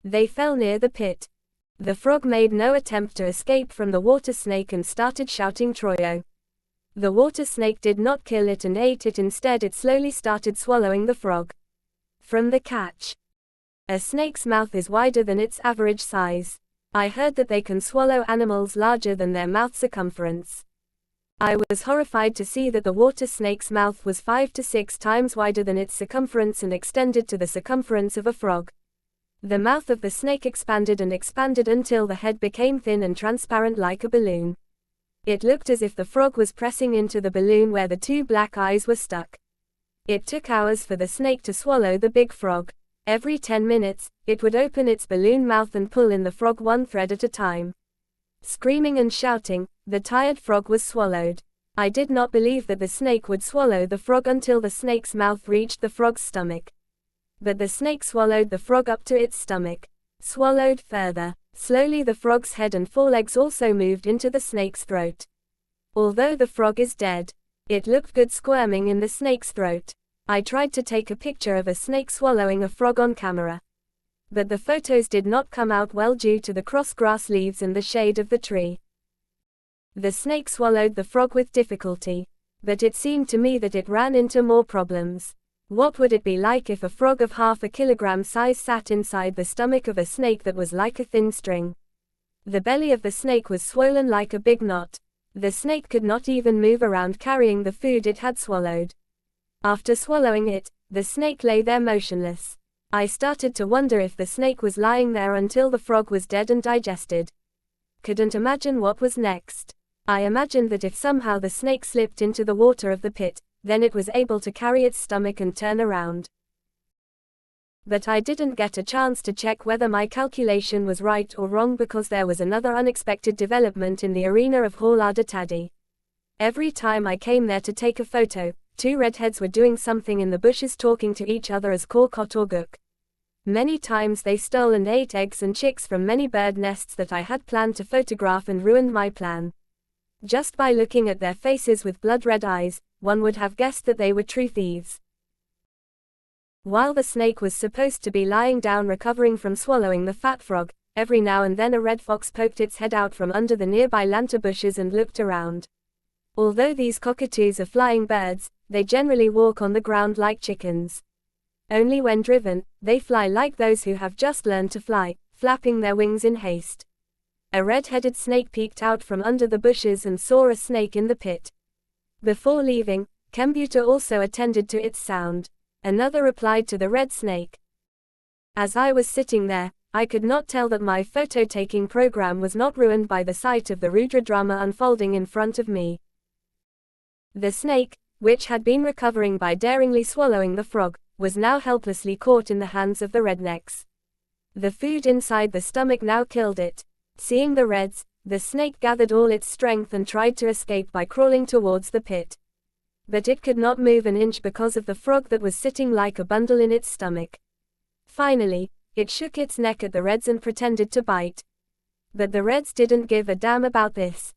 They fell near the pit. The frog made no attempt to escape from the water snake and started shouting Troyo. The water snake did not kill it and ate it. Instead, it slowly started swallowing the frog. From the catch. A snake's mouth is wider than its average size. I heard that they can swallow animals larger than their mouth circumference. I was horrified to see that the water snake's mouth was 5 to 6 times wider than its circumference and extended to the circumference of a frog. The mouth of the snake expanded and expanded until the head became thin and transparent like a balloon. It looked as if the frog was pressing into the balloon where the 2 black eyes were stuck. It took hours for the snake to swallow the big frog. Every 10 minutes, it would open its balloon mouth and pull in the frog one thread at a time. Screaming and shouting, the tired frog was swallowed. I did not believe that the snake would swallow the frog until the snake's mouth reached the frog's stomach. But the snake swallowed the frog up to its stomach. Swallowed further. Slowly the frog's head and forelegs also moved into the snake's throat. Although the frog is dead, it looked good squirming in the snake's throat. I tried to take a picture of a snake swallowing a frog on camera. But the photos did not come out well due to the cross grass leaves and the shade of the tree. The snake swallowed the frog with difficulty. But it seemed to me that it ran into more problems. What would it be like if a frog of half a kilogram size sat inside the stomach of a snake that was like a thin string? The belly of the snake was swollen like a big knot. The snake could not even move around carrying the food it had swallowed. After swallowing it, the snake lay there motionless. I started to wonder if the snake was lying there until the frog was dead and digested. Couldn't imagine what was next. I imagined that if somehow the snake slipped into the water of the pit, then it was able to carry its stomach and turn around. But I didn't get a chance to check whether my calculation was right or wrong because there was another unexpected development in the arena of Hawlada. Every time I came there to take a photo, 2 redheads were doing something in the bushes talking to each other as Korkot or Gook. Many times they stole and ate eggs and chicks from many bird nests that I had planned to photograph and ruined my plan. Just by looking at their faces with blood-red eyes, one would have guessed that they were true thieves. While the snake was supposed to be lying down recovering from swallowing the fat frog, every now and then a red fox poked its head out from under the nearby lanta bushes and looked around. Although these cockatoos are flying birds, they generally walk on the ground like chickens. Only when driven, they fly like those who have just learned to fly, flapping their wings in haste. A red-headed snake peeked out from under the bushes and saw a snake in the pit. Before leaving, Kembuta also attended to its sound. Another replied to the red snake. As I was sitting there, I could not tell that my photo-taking program was not ruined by the sight of the Rudra drama unfolding in front of me. The snake, which had been recovering by daringly swallowing the frog, was now helplessly caught in the hands of the rednecks. The food inside the stomach now killed it. Seeing the reds, the snake gathered all its strength and tried to escape by crawling towards the pit. But it could not move an inch because of the frog that was sitting like a bundle in its stomach. Finally, it shook its neck at the reds and pretended to bite. But the reds didn't give a damn about this.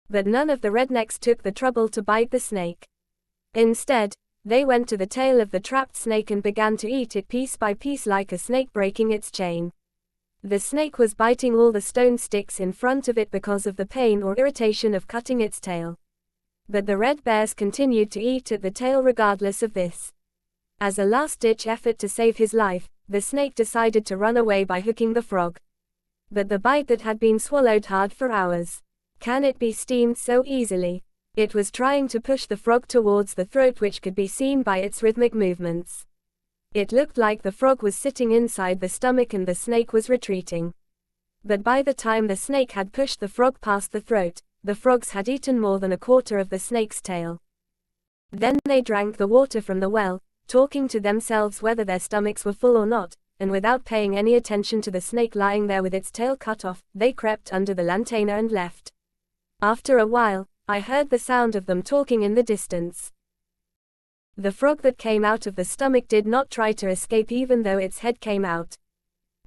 But none of the rednecks took the trouble to bite the snake. Instead, they went to the tail of the trapped snake and began to eat it piece by piece like a snake breaking its chain. The snake was biting all the stone sticks in front of it because of the pain or irritation of cutting its tail. But the red bears continued to eat at the tail regardless of this. As a last-ditch effort to save his life, the snake decided to run away by hooking the frog. But the bite that had been swallowed hard for hours. Can it be steamed so easily? It was trying to push the frog towards the throat, which could be seen by its rhythmic movements. It looked like the frog was sitting inside the stomach and the snake was retreating. But by the time the snake had pushed the frog past the throat, the frogs had eaten more than a quarter of the snake's tail. Then they drank the water from the well, talking to themselves whether their stomachs were full or not, and without paying any attention to the snake lying there with its tail cut off, they crept under the lantana and left. After a while, I heard the sound of them talking in the distance. The frog that came out of the stomach did not try to escape even though its head came out.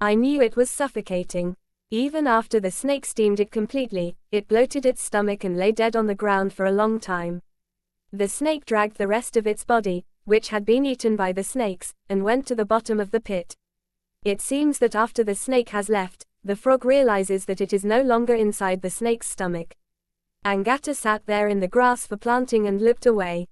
I knew it was suffocating. Even after the snake steamed it completely, it bloated its stomach and lay dead on the ground for a long time. The snake dragged the rest of its body, which had been eaten by the snakes, and went to the bottom of the pit. It seems that after the snake has left, the frog realizes that it is no longer inside the snake's stomach. Angata sat there in the grass for planting and looked away.